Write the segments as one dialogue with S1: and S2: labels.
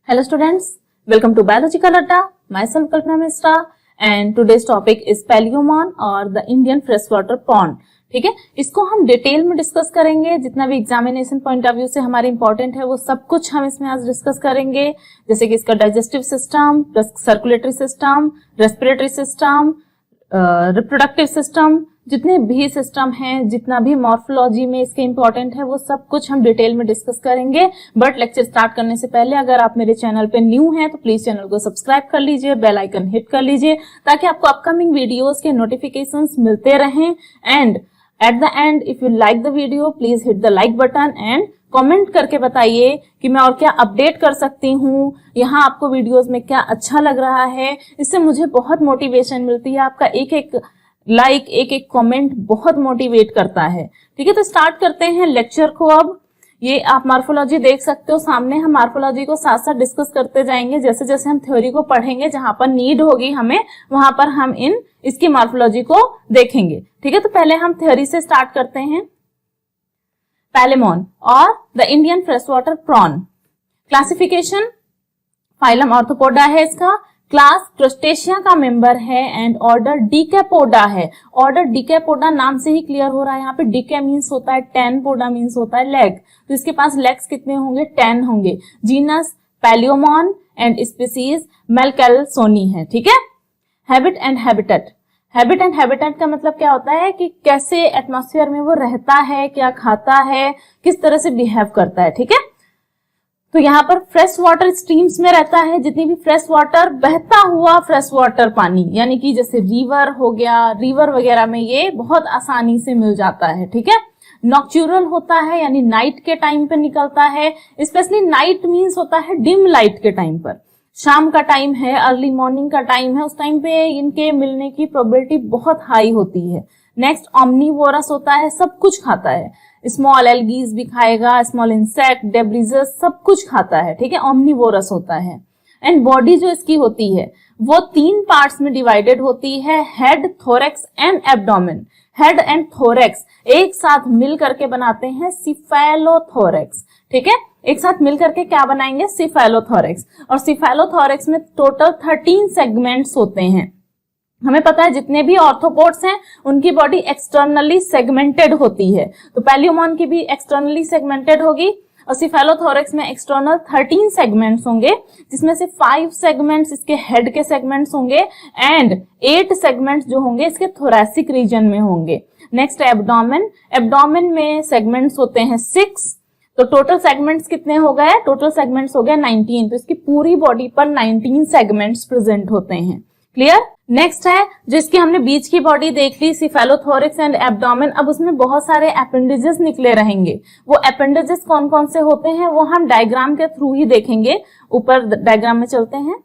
S1: Hello students, welcome to Biological Adda. Myself Kalpana Misra and today's topic is Paleomon or the Indian freshwater pond. ठीक है, इसको हम detail में discuss करेंगे. जितना भी एग्जामिनेशन पॉइंट ऑफ व्यू से हमारे इंपॉर्टेंट है वो सब कुछ हम इसमें आज डिस्कस करेंगे. जैसे कि इसका digestive system, circulatory system, respiratory system, reproductive system, जितने भी सिस्टम हैं, जितना भी मॉर्फोलॉजी में इसके इंपॉर्टेंट है वो सब कुछ हम डिटेल में डिस्कस करेंगे. बट लेक्चर स्टार्ट करने से पहले अगर आप मेरे चैनल पे न्यू हैं तो प्लीज चैनल को सब्सक्राइब कर लीजिए, बेल आइकन हिट कर लीजिए ताकि आपको अपकमिंग वीडियोस के नोटिफिकेशंस मिलते रहें. And at the end if you like the video please hit the like button and comment करके बताइए कि मैं और क्या अपडेट कर सकती हूँ, यहाँ आपको वीडियोस में क्या अच्छा लग रहा है. इससे मुझे बहुत मोटिवेशन मिलती है. आपका एक एक लाइक, एक एक कमेंट बहुत मोटिवेट करता है. ठीक है, तो स्टार्ट करते हैं लेक्चर को. अब ये आप मॉर्फोलॉजी देख सकते हो सामने. हम मॉर्फोलॉजी को साथ साथ डिस्कस करते जाएंगे. जैसे जैसे हम थ्योरी को पढ़ेंगे, जहां पर नीड होगी हमें वहां पर हम इसकी मॉर्फोलॉजी को देखेंगे. ठीक है, तो पहले हम थ्योरी से स्टार्ट करते हैं. पैलेमोन और the Indian freshwater prawn. Classification, phylum Arthropoda है इसका, क्लास क्रोस्टेशिया का मेंबर है एंड ऑर्डर डिकैपोडा है. ऑर्डर डिकैपोडा नाम से ही क्लियर हो रहा है. यहाँ पे डिकै मीन्स होता है 10, पोडा मीन्स होता है लेग. तो इसके पास लेग्स कितने होंगे? 10 होंगे. जीनस पैलियोमॉन एंड स्पीसीज मेलकेल्सोनी है. ठीक है. Habit and habitat. Habit and habitat का मतलब क्या होता है कि कैसे एटमॉस्फेयर में वो रहता है, क्या खाता है, किस तरह से बिहेव करता है. ठीक है, तो यहाँ पर फ्रेश वाटर स्ट्रीम्स में रहता है. जितनी भी फ्रेश वाटर, बहता हुआ फ्रेश वाटर पानी, यानी कि जैसे रिवर हो गया, रिवर वगैरह में ये बहुत आसानी से मिल जाता है. ठीक है. नॉक्चुरल होता है, यानी नाइट के टाइम पे निकलता है. स्पेशली नाइट मीन्स होता है डिम लाइट के टाइम पर. शाम का टाइम है, अर्ली मॉर्निंग का टाइम है, उस टाइम पे इनके मिलने की प्रोबेबिलिटी बहुत हाई होती है. नेक्स्ट, ऑमनीवोरस होता है, सब कुछ खाता है. स्मॉल एल्गीज भी खाएगा, स्मॉल इंसेक्ट, डेब्रिजेस, सब कुछ खाता है. ठीक है, ऑमनीवोरस होता है. एंड बॉडी जो इसकी होती है वो 3 पार्ट्स में डिवाइडेड होती है, head, thorax and abdomen. Head and thorax एक साथ मिल करके बनाते हैं सिफेलोथोरैक्स. ठीक है, एक साथ मिल करके क्या बनाएंगे? सिफेलोथोरैक्स. और सिफेलोथोरैक्स में टोटल 13 सेगमेंट्स होते हैं. हमें पता है जितने भी ऑर्थोपोड्स हैं उनकी बॉडी एक्सटर्नली सेगमेंटेड होती है. तो पैलियोमॉन की भी एक्सटर्नली सेगमेंटेड होगी और सिफेलोथोरैक्स में एक्सटर्नल 13 सेगमेंट्स होंगे, जिसमें से 5 सेगमेंट्स इसके हेड के सेगमेंट्स होंगे एंड 8 सेगमेंट्स जो होंगे इसके थोरैसिक रीजन में होंगे. Next, abdomen. एब्डोमेन में सेगमेंट्स होते हैं 6. तो टोटल सेगमेंट्स कितने हो गए? टोटल सेगमेंट्स हो गए 19. तो इसकी पूरी बॉडी पर 19 सेगमेंट्स प्रेजेंट होते हैं. क्लियर. नेक्स्ट है जो इसकी हमने बीच की बॉडी देख ली, सिफेलोथोरैक्स एंड एब्डोमेन. अब उसमें बहुत सारे अपेंडेजेस निकले रहेंगे. वो अपेंडेजेस कौन कौन से होते हैं वो हम डायग्राम के थ्रू ही देखेंगे. ऊपर डायग्राम में चलते हैं.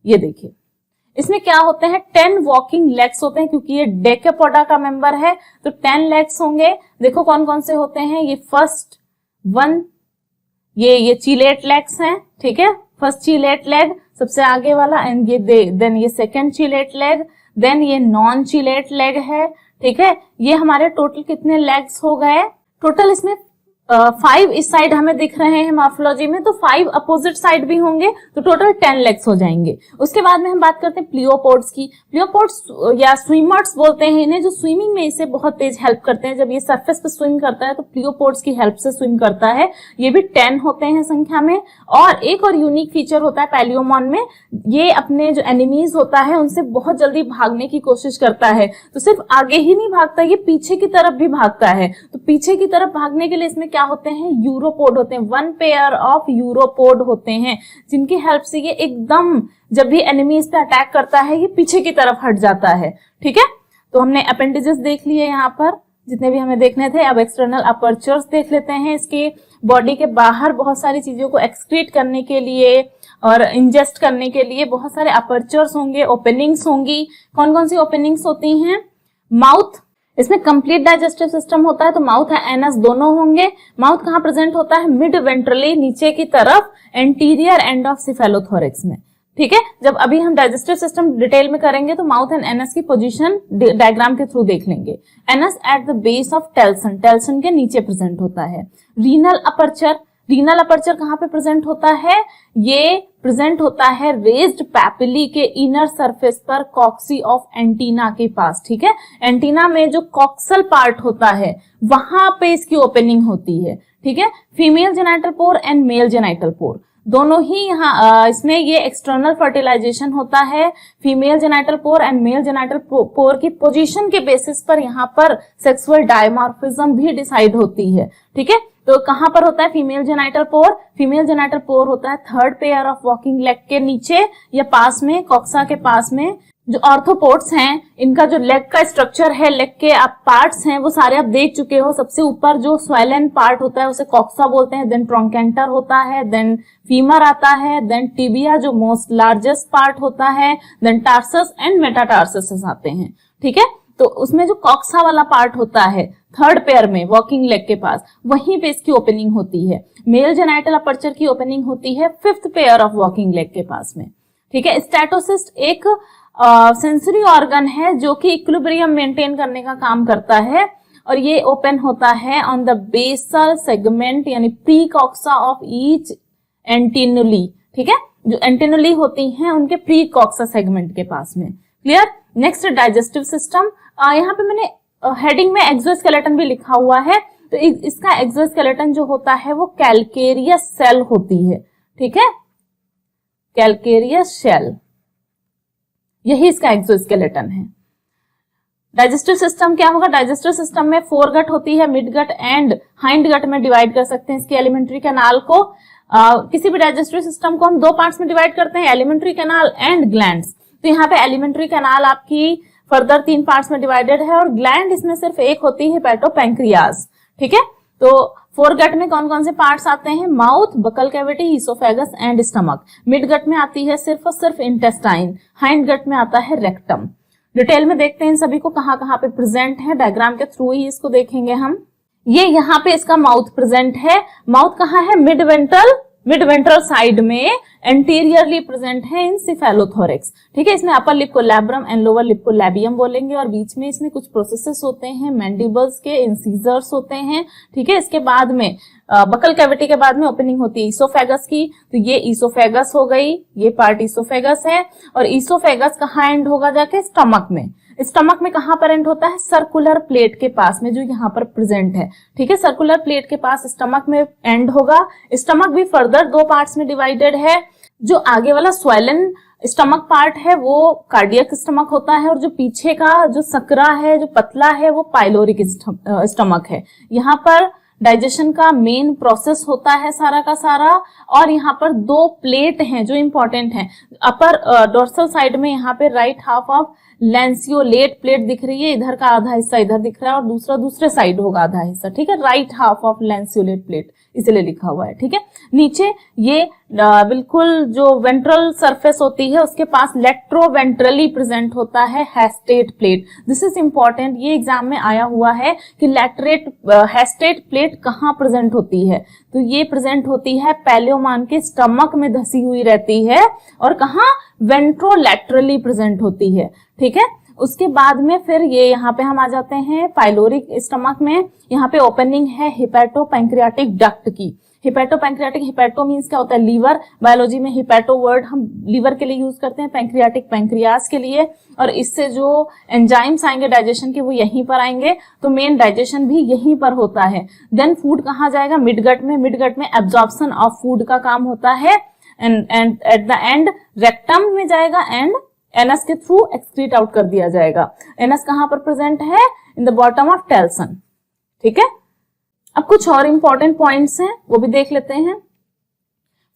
S1: ये देखिए, इसमें क्या होते हैं? 10 वॉकिंग लेग्स होते हैं, क्योंकि ये डेकेपोडा का मेंबर है तो 10 लेग्स होंगे. देखो कौन कौन से होते हैं. ये फर्स्ट 1, ये चीलेट लेग्स हैं. ठीक है, फर्स्ट चीलेट लेग सबसे आगे वाला, एंड ये देन ये सेकंड चीलेट लेग, देन ये नॉन चीलेट लेग है. ठीक है, ये हमारे टोटल कितने लेग्स हो गए? टोटल इसमें 5 इस साइड हमें दिख रहे हैं मॉर्फोलॉजी में, तो 5 अपोजिट साइड भी होंगे, तो टोटल 10 लेग्स हो जाएंगे. उसके बाद में हम बात करते हैं प्लियोपोड्स की. प्लियोपोड्स या स्विमर्स बोलते हैं इन्हें, जो स्विमिंग में इसे बहुत तेज हेल्प करते हैं. जब ये सरफेस पे स्विम करता है तो प्लियोपोड्स की हेल्प से स्विम करता है. ये भी 10 होते हैं संख्या में. और एक और यूनिक फीचर होता है पैलियोमॉन में, ये अपने जो एनिमीज होता है उनसे बहुत जल्दी भागने की कोशिश करता है. तो सिर्फ आगे ही नहीं भागता, ये पीछे की तरफ भी भागता है. तो पीछे की तरफ भागने के लिए इसमें क्या होते हैं? यूरोपोड होते हैं. 1 पेयर ऑफ यूरोपोड होते हैं, जिनकी हेल्प से ये एकदम जब भी एनिमीज पे अटैक करता है ये पीछे की तरफ हट जाता है. ठीक है, तो हमने अपेंडेजेस देख लिए यहाँ पर जितने भी हमें देखने थे. अब एक्सटर्नल अपर्चर्स देख लेते हैं. इसके बॉडी के बाहर बहुत सारी चीजों को एक्सक्रीट करने के लिए और इंजेस्ट करने के लिए बहुत सारे अपर्चर्स होंगे, ओपनिंग्स होंगी. कौन कौन सी ओपनिंग्स होती हैं? माउथ, इसमें कंप्लीट डाइजेस्टिव सिस्टम होता है, तो माउथ है एनस दोनों होंगे. माउथ कहाँ प्रेजेंट होता है? मिड वेंट्रली, नीचे की तरफ, एंटीरियर एंड ऑफ सिफेलोथोरैक्स में. ठीक है, जब अभी हम डाइजेस्टिव सिस्टम डिटेल में करेंगे तो माउथ एंड एनस की पोजीशन डायग्राम के थ्रू देख लेंगे. Anus at the base of telson, telson के नीचे प्रेजेंट होता है. रीनल अपर्चर, रीनल अपर्चर कहाँ पे प्रेजेंट होता है? ये प्रेजेंट होता है रेज्ड पैपिली के इनर सरफेस पर कॉक्सी ऑफ एंटीना के पास। ठीक है, एंटीना में जो कॉक्सल पार्ट होता है वहां पे इसकी ओपनिंग होती है। ठीक है, female genital pour and mail genital पोर दोनों ही यहाँ इसमें ये एक्सटर्नल फर्टिलाइजेशन होता है। Female genital pour and mail genital पोर की पोजीशन के बेसिस पर यहाँ पर सेक्सुअल डायमॉर्फिज्म भी डिसाइड होती है। ठीक है, तो कहां पर होता है फीमेल जेनाइटल पोर? फीमेल जेनाइटल पोर होता है third pair of walking leg के नीचे या पास में, कॉक्सा के पास में। जो ऑर्थोपोड्स हैं इनका जो लेग का स्ट्रक्चर है, लेग के आप पार्ट्स हैं वो सारे आप देख चुके हो। सबसे ऊपर जो स्वेलन पार्ट होता है उसे कॉक्सा बोलते हैं, देन ट्रॉन्केंटर होता है, देन फीमर आता है, देन टिबिया जो मोस्ट लार्जेस्ट पार्ट होता है, देन टार्सस एंड मेटाटार्सस आते हैं। ठीक है, तो उसमें जो कॉक्सा वाला पार्ट होता है थर्ड पेयर में वॉकिंग लेग के पास, वहीं पे इसकी ओपनिंग होती है। मेल जेनाइटल अपर्चर की ओपनिंग होती है fifth pair of walking leg के पास में। ठीक है, स्टेटोसिस्ट एक सेंसरी ऑर्गन है जो कि इक्विलिब्रियम मेंटेन करने का काम करता है और ये ओपन होता है ऑन द बेसल सेगमेंट यानी प्री कॉक्सा ऑफ ईच एंटिनुली। ठीक है, जो एंटिनुली होती हैं उनके प्री कॉक्सा सेगमेंट के पास में। क्लियर? नेक्स्ट डाइजेस्टिव सिस्टम, यहाँ पे मैंने हेडिंग में एक्सोस्केलेटन भी लिखा हुआ है। तो इसका एक्सोस्केलेटन जो होता है वो कैलकेरियस सेल होती है। ठीक है, कैलकेरियस शेल, यही इसका एक्सोस्केलेटन है। डाइजेस्टिव सिस्टम क्या होगा? डाइजेस्टिव सिस्टम में फोर गट होती है, mid gut and hind gut में डिवाइड कर सकते हैं इसके एलिमेंट्री कैनाल को। किसी भी डाइजेस्टिव सिस्टम को हम दो पार्ट्स में डिवाइड करते हैं, एलिमेंट्री कैनाल एंड ग्लैंड्स। तो यहाँ पे एलिमेंट्री कैनाल आपकी फर्दर 3 पार्ट्स में डिवाइडेड है और ग्लैंड इसमें सिर्फ एक होती है, हेपेटोपैंक्रियाज। ठीक है, तो फोर गट में कौन कौन से पार्ट्स आते हैं? Mouth, buccal cavity, oesophagus and stomach. Mid gut में आती है सिर्फ और सिर्फ इंटेस्टाइन। हाइंड गट में आता है रेक्टम। डिटेल में देखते हैं इन सभी को कहाँ कहाँ पे प्रेजेंट है, डायग्राम के थ्रू ही इसको देखेंगे हम। ये यहाँ पे इसका माउथ प्रेजेंट है। माउथ कहाँ है? मिड वेंट्रल साइड में एंटीरियरली प्रेजेंट है इन सिफेलोथोरेक्स। ठीक है, इसमें अपर लिप को लैब्रम एंड लोअर लिप को लैबियम बोलेंगे और बीच में इसमें कुछ प्रोसेसेस होते हैं, मैंडिबल्स के, इंसीजर्स होते हैं। ठीक है, इसके बाद में बकल कैविटी के बाद में ओपनिंग होती है ईसोफेगस की। तो ये ईसोफेगस हो गई, ये पार्ट ईसोफेगस है और ईसोफेगस कहाँ एंड होगा? जाके स्टमक में। स्टमक में कहां पर एंड होता है? सर्कुलर प्लेट के पास में, जो यहाँ पर प्रेजेंट है। ठीक है, सर्कुलर प्लेट के पास स्टमक में एंड होगा। स्टमक भी फर्दर 2 पार्ट्स में डिवाइडेड है। जो आगे वाला स्वेलन स्टमक पार्ट है वो कार्डियक स्टमक होता है और जो पीछे का जो सकरा है, जो पतला है, वो पाइलोरिक स्टमक है। यहाँ पर डाइजेशन का मेन प्रोसेस होता है सारा का सारा। और यहाँ पर 2 प्लेट हैं जो इंपॉर्टेंट हैं। अपर डोर्सल साइड में यहाँ पे राइट हाफ ऑफ लैंसियोलेट प्लेट दिख रही है, इधर का आधा हिस्सा इधर दिख रहा है और दूसरा दूसरे साइड होगा आधा हिस्सा। ठीक है, राइट हाफ ऑफ लैंसियोलेट प्लेट इसलिए लिखा हुआ है। ठीक है, नीचे ये बिल्कुल जो वेंट्रल सरफेस होती है उसके पास लेट्रोवेंट्रली प्रेजेंट होता है हेस्टेट प्लेट। दिस इज इंपॉर्टेंट, ये एग्जाम में आया हुआ है कि हेस्टेट प्लेट कहाँ प्रेजेंट होती है। तो ये प्रेजेंट होती है पैलियोमान के स्टमक में धसी हुई रहती है और कहाँ? वेंट्रोलैटरली प्रेजेंट होती है। ठीक है, उसके बाद में फिर ये यहाँ पे हम आ जाते हैं पाइलोरिक स्टमक में। यहाँ पे ओपनिंग है हिपैटोपैंक्रियाटिक डक्ट की। हिपैटोपैंक्रियाटिक, हिपैटो मींस क्या होता है? लीवर। बायोलॉजी में हिपैटो वर्ड हम लीवर के लिए यूज करते हैं, पैंक्रियाटिक पैंक्रियास के लिए। और इससे जो एंजाइम्स आएंगे डाइजेशन के वो यहीं पर आएंगे, तो मेन डाइजेशन भी यहीं पर होता है। देन फूड कहाँ जाएगा? मिडगट में। मिडगट में एब्जॉर्प्शन ऑफ फूड का काम होता है and at the end rectum में जाएगा एंड एनस के थ्रू एक्सक्रीट आउट कर दिया जाएगा। एनस कहां पर प्रेजेंट है? In the bottom of telson. ठीक है, अब कुछ और इंपॉर्टेंट पॉइंट्स हैं वो भी देख लेते हैं।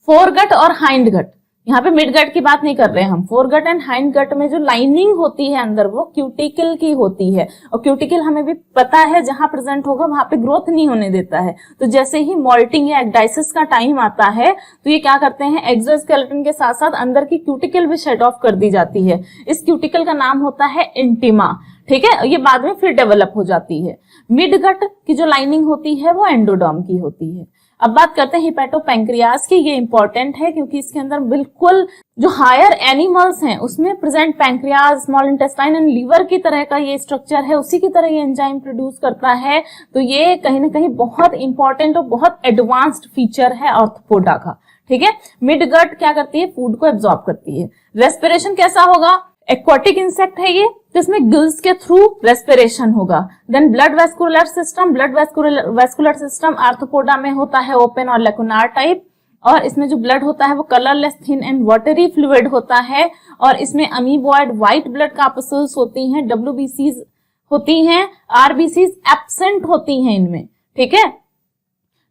S1: फोरगट और हाइंड गट, यहाँ पे मिड गट की बात नहीं कर रहे हैं हम। फोरगट एंड हाइंड गट में जो लाइनिंग होती है अंदर वो क्यूटिकल की होती है और क्यूटिकल हमें भी पता है जहां प्रेजेंट होगा वहां पे ग्रोथ नहीं होने देता है। तो जैसे ही मॉल्टिंग या एग्डाइसिस का टाइम आता है तो ये क्या करते हैं? एक्सोस्केलेटन के साथ साथ अंदर की क्यूटिकल भी शेड ऑफ कर दी जाती है। इस क्यूटिकल का नाम होता है इंटिमा। ठीक है, ये बाद में फिर डेवलप हो जाती है। मिड गट की जो लाइनिंग होती है वो एंडोडर्म की होती है। अब बात करते हैं हिपैटोपैंक्रियास की। ये इंपॉर्टेंट है क्योंकि इसके अंदर बिल्कुल जो हायर एनिमल्स हैं उसमें present pancreas, small intestine and liver की तरह का ये स्ट्रक्चर है, उसी की तरह ये एंजाइम प्रोड्यूस करता है। तो ये कहीं ना कहीं बहुत इंपॉर्टेंट और बहुत एडवांस्ड फीचर है आर्थ्रोपोडा का। ठीक है। मिड गट क्या करती है, फूड को एब्जॉर्ब करती है। रेस्पिरेशन कैसा होगा, एक्वाटिक इंसेक्ट है ये, तो इसमें गिल्स के थ्रू रेस्पिरेशन होगा। Then blood vascular system, blood vascular system Arthropoda में होता है ओपन और लेकुनार टाइप, और इसमें जो ब्लड होता है वो colourless thin and watery fluid होता है, और इसमें अमीबॉइड व्हाइट ब्लड कार्पसूल्स होती हैं, डब्ल्यूबीसीज होती हैं, आरबीसीज एब्सेंट होती हैं इनमें, ठीक है।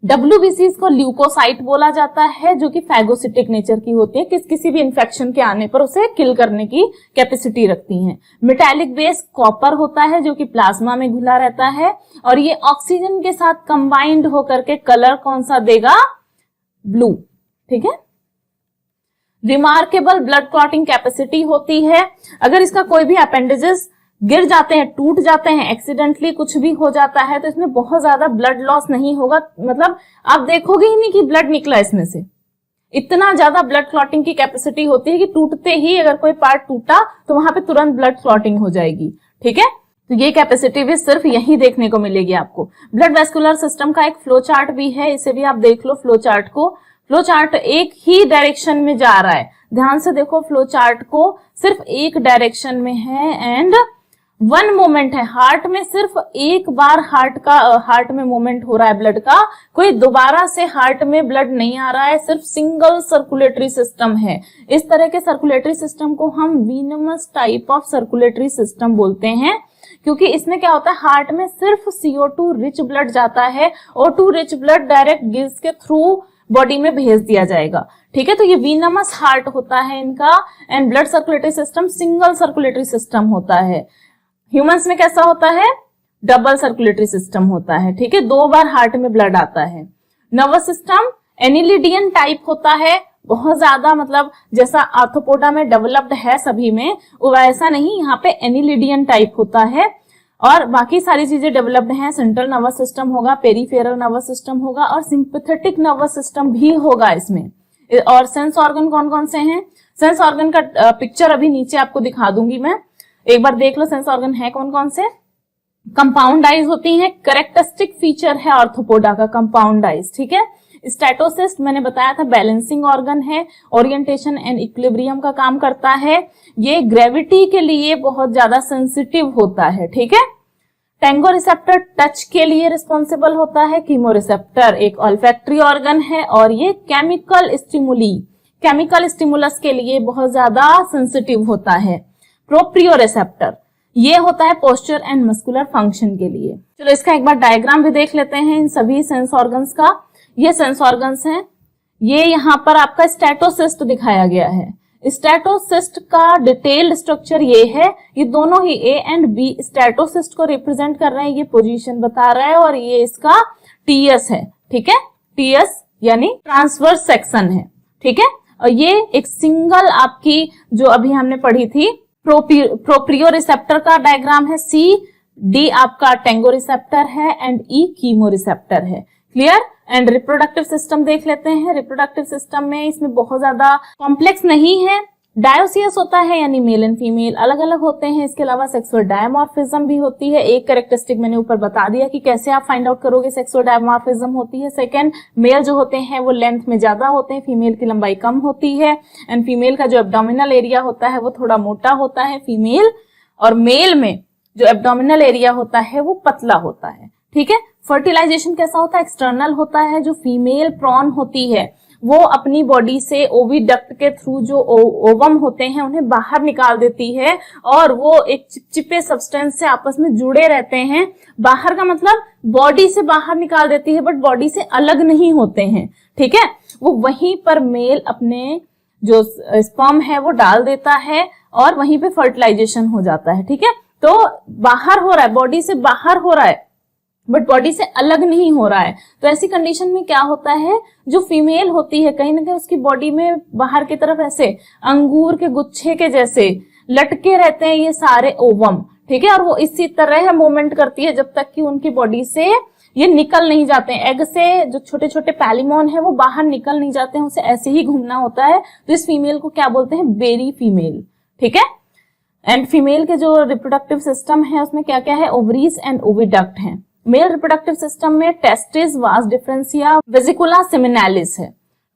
S1: डब्ल्यूबीसीज को ल्यूकोसाइट बोला जाता है, जो कि फैगोसिटिक नेचर की होती है, किसी भी इंफेक्शन के आने पर उसे किल करने की कैपेसिटी रखती हैं। मेटालिक बेस कॉपर होता है, जो कि प्लाज्मा में घुला रहता है, और ये ऑक्सीजन के साथ कंबाइंड होकर के कलर कौन सा देगा, ब्लू, ठीक है। रिमार्केबल ब्लड क्लॉटिंग कैपेसिटी होती है। अगर इसका कोई भी अपेंडेजेस गिर जाते हैं, टूट जाते हैं, एक्सीडेंटली कुछ भी हो जाता है, तो इसमें बहुत ज्यादा ब्लड लॉस नहीं होगा, मतलब आप देखोगे ही नहीं कि ब्लड निकला इसमें से। इतना ज्यादा ब्लड क्लॉटिंग की कैपेसिटी होती है कि टूटते ही अगर कोई पार्ट टूटा तो वहां पे तुरंत ब्लड क्लॉटिंग हो जाएगी, ठीक है। तो ये कैपेसिटी भी सिर्फ यही देखने को मिलेगी आपको। ब्लड वेस्कुलर सिस्टम का एक फ्लो चार्ट भी है, इसे भी आप देख लो फ्लो चार्ट को। फ्लो चार्ट एक ही डायरेक्शन में जा रहा है, ध्यान से देखो फ्लो चार्ट को, सिर्फ एक डायरेक्शन में है एंड वन मोमेंट है। हार्ट में सिर्फ एक बार हार्ट में मूवमेंट हो रहा है ब्लड का, कोई दोबारा से हार्ट में ब्लड नहीं आ रहा है, सिर्फ सिंगल सर्कुलेटरी सिस्टम है। इस तरह के सर्कुलेटरी सिस्टम को हम वीनमस टाइप ऑफ सर्कुलेटरी सिस्टम बोलते हैं, क्योंकि इसमें क्या होता है, हार्ट में सिर्फ CO2 रिच ब्लड जाता है, O2 rich blood direct gills के थ्रू बॉडी में भेज दिया जाएगा, ठीक है। तो ये वीनमस हार्ट होता है इनका, and blood circulatory system single circulatory system होता है। ह्यूमंस में कैसा होता है, डबल सर्कुलेटरी सिस्टम होता है, ठीक है, 2 बार हार्ट में ब्लड आता है। नर्वस सिस्टम एनिलिडियन टाइप होता है, बहुत ज्यादा मतलब जैसा आर्थ्रोपोडा में डेवलप्ड है सभी में, वैसा नहीं, यहाँ पे एनिलिडियन टाइप होता है, और बाकी सारी चीजें डेवलप्ड हैं। सेंट्रल नर्वस सिस्टम होगा, पेरीफेरल नर्वस सिस्टम होगा, और सिंपैथेटिक नर्वस सिस्टम भी होगा इसमें। और सेंस ऑर्गन कौन कौन से हैं, सेंस ऑर्गन का पिक्चर अभी नीचे आपको दिखा दूंगी मैं, एक बार देख लो सेंस ऑर्गन है कौन कौन से। कंपाउंड आइज होती हैं, कैरेक्टरिस्टिक फीचर है आर्थ्रोपोडा का कंपाउंड आइज, ठीक है। स्टेटोसिस्ट मैंने बताया था बैलेंसिंग ऑर्गन है, ओरिएंटेशन एंड इक्विलिब्रियम का काम करता है, ये ग्रेविटी के लिए बहुत ज्यादा सेंसिटिव होता है, ठीक है। टेंगो रिसेप्टर टच के लिए रिस्पॉन्सिबल होता है, कीमो रिसेप्टर एक ऑल्फैक्टरी ऑर्गन है, और ये केमिकल स्टिमुलस के लिए बहुत ज्यादा सेंसिटिव होता है। प्रोप्रियोरेसेप्टर ये होता है पोस्चर एंड मस्कुलर फंक्शन के लिए। चलो इसका एक बार डायग्राम भी देख लेते हैं इन सभी सेंस ऑर्गन्स का। ये सेंस ऑर्गन्स हैं, ये यहाँ पर आपका स्टेटोसिस्ट दिखाया गया है। स्टेटोसिस्ट का डिटेल्ड स्ट्रक्चर ये है, ये दोनों ही A एंड B स्टेटोसिस्ट को रिप्रेजेंट कर रहे हैं, ये पोजीशन बता रहा है, और ये इसका TS है, ठीक है, TS यानी ट्रांसवर्स सेक्शन है, ठीक है। और ये एक सिंगल आपकी जो अभी हमने पढ़ी थी प्रोप्रियो रिसेप्टर का डायग्राम है, C, D आपका टेंगो रिसेप्टर है, एंड E कीमो रिसेप्टर है, क्लियर। एंड रिप्रोडक्टिव सिस्टम देख लेते हैं। रिप्रोडक्टिव सिस्टम में इसमें बहुत ज्यादा कॉम्प्लेक्स नहीं है, डायोसियस होता है, यानी मेल एंड फीमेल अलग अलग होते हैं। इसके अलावा सेक्सुअल डायमॉर्फिज्म भी होती है। एक कैरेक्टरिस्टिक मैंने ऊपर बता दिया कि कैसे आप फाइंड आउट करोगे सेक्सुअल डायमॉर्फिज्म होती है। सेकंड, मेल जो होते हैं वो लेंथ में ज्यादा होते हैं, फीमेल की लंबाई कम होती है, एंड फीमेल का जो एब्डोमिनल एरिया होता है वो थोड़ा मोटा होता है फीमेल, और मेल में जो एब्डोमिनल एरिया होता है वो पतला होता है, ठीक है। फर्टिलाइजेशन कैसा होता है, एक्सटर्नल होता है। जो फीमेल प्रॉन होती है वो अपनी बॉडी से ओविडक्ट के थ्रू जो ओवम होते हैं उन्हें बाहर निकाल देती है, और वो एक चिपचिपे सब्सटेंस से आपस में जुड़े रहते हैं। बाहर का मतलब बॉडी से बाहर निकाल देती है, बट बॉडी से अलग नहीं होते हैं, ठीक है। वो वहीं पर मेल अपने जो स्पर्म है वो डाल देता है, और वहीं पे फर्टिलाइजेशन हो जाता है, ठीक है। तो बाहर हो रहा है, बॉडी से बाहर हो रहा है, बट बॉडी से अलग नहीं हो रहा है। तो ऐसी कंडीशन में क्या होता है, जो फीमेल होती है कहीं ना कहीं उसकी बॉडी में बाहर की तरफ ऐसे अंगूर के गुच्छे के जैसे लटके रहते हैं ये सारे ओवम, ठीक है। और वो इसी तरह मूवमेंट करती है जब तक कि उनकी बॉडी से ये निकल नहीं जाते हैं। एग से जो छोटे छोटे पैलिमोन है वो बाहर निकल नहीं जाते हैं, उसे ऐसे ही घूमना होता है। तो इस फीमेल को क्या बोलते हैं, बेरी फीमेल, ठीक है। एंड फीमेल के जो रिप्रोडक्टिव सिस्टम है उसमें क्या क्या है, ओवरीज एंड ओविडक्ट है। मेल रिप्रोडक्टिव सिस्टम में टेस्टिस, वास डिफरेंशिया, वेसिकुला सेमिनालिस है।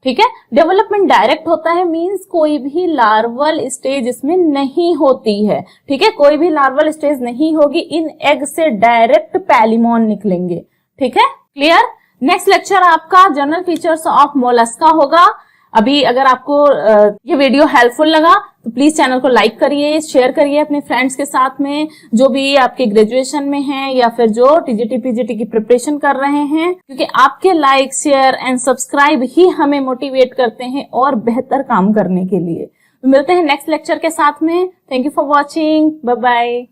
S1: ठीक है। डेवलपमेंट डायरेक्ट होता है मींस कोई भी लार्वल स्टेज इसमें नहीं होती है, ठीक है, कोई भी लार्वल स्टेज नहीं होगी, इन एग से डायरेक्ट पैलिमॉन निकलेंगे, ठीक है, क्लियर। नेक्स्ट लेक्चर आपका जनरल फीचर्स ऑफ मोलस्का होगा। अभी अगर आपको ये वीडियो हेल्पफुल लगा तो प्लीज चैनल को लाइक करिए, शेयर करिए अपने फ्रेंड्स के साथ में, जो भी आपके ग्रेजुएशन में हैं या फिर जो टीजीटी पीजीटी की प्रिपरेशन कर रहे हैं, क्योंकि आपके लाइक शेयर एंड सब्सक्राइब ही हमें मोटिवेट करते हैं और बेहतर काम करने के लिए। मिलते हैं नेक्स्ट लेक्चर के साथ में। Thank you for watching, bye bye.